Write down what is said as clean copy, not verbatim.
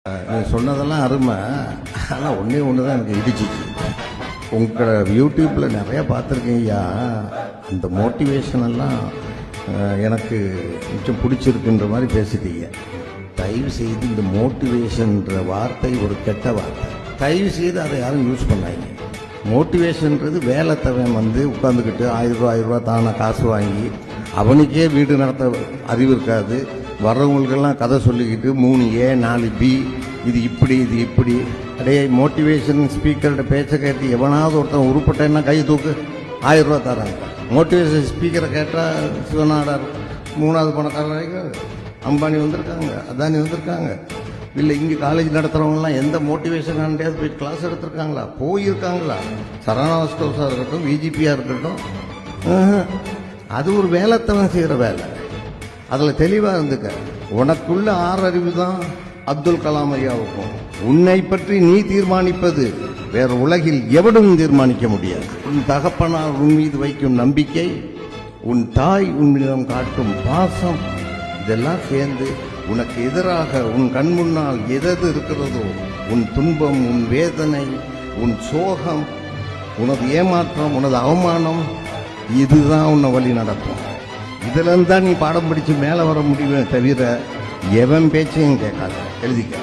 நீ சொன்னதெல்லாம் அருமை. ஆனால் ஒன்றே ஒன்று தான் எனக்கு இடிச்சிச்சு. உங்களை யூடியூப்பில் நிறையா பார்த்துருக்கேன் ஐயா. அந்த மோட்டிவேஷனெல்லாம் எனக்கு கொஞ்சம் பிடிச்சிருக்குன்ற மாதிரி பேசிட்டீங்க. தயவு செய்து இந்த மோட்டிவேஷன்ற வார்த்தை ஒரு கெட்ட வார்த்தை. தயவு செய்து அதை யாரும் யூஸ் பண்ணாங்க. மோட்டிவேஷன்றது வேலை தவன் உட்காந்துக்கிட்டு 1000 ரூபா தானே காசு வாங்கி அவனுக்கே வீடு நடத்த அறிவு இருக்காது. வர்றவங்களுக்கெல்லாம் கதை சொல்லிக்கிட்டு 3A 4B இது இப்படி அப்படியே மோட்டிவேஷன் ஸ்பீக்கர்கிட்ட பேச்ச கேட்டு எவனாவது ஒருத்தன் உருப்பட்டேன்னா கை தூக்கு 1000 ரூபா தராங்க. மோட்டிவேஷன் ஸ்பீக்கரை கேட்டால் சிவநாடார் 3வது பணக்காரர் வரைக்கும் அம்பானி வந்திருக்காங்க, அதானி வந்திருக்காங்க. இல்லை இங்கே காலேஜ் நடத்துகிறவங்களாம் எந்த மோட்டிவேஷன் ஆண்டியாவது போய் கிளாஸ் எடுத்திருக்காங்களா? போயிருக்காங்களா? சரவணா ஸ்டோர்ஸாக இருக்கட்டும், விஜிபியாக இருக்கட்டும், அது ஒரு வேலைத்தவன் செய்கிற வேலை. அதில் தெளிவாக இருந்துக்க. உனக்குள்ள 6 அறிவு தான் அப்துல் கலாம் ஐயாவுக்கும். உன்னை பற்றி நீ தீர்மானிப்பது வேற உலகில் எவனும் தீர்மானிக்க முடியாது. உன் தகப்பனார் உன் மீது வைக்கும் நம்பிக்கை, உன் தாய் உன்னிடம் காட்டும் பாசம், இதெல்லாம் சேர்ந்து உனக்கு எதிராக உன் கண் முன்னால் எது இருக்கிறதோ, உன் துன்பம், உன் வேதனை, உன் சோகம், உனது ஏமாற்றம், உனது அவமானம், இதுதான் உன்னை வழி நடத்தும். இதுல இருந்தா நீ பாடம் படிச்சு மேலே வர முடியுமே தவிர எவன் பேச்சையும் கேட்காத. எழுதிக்க.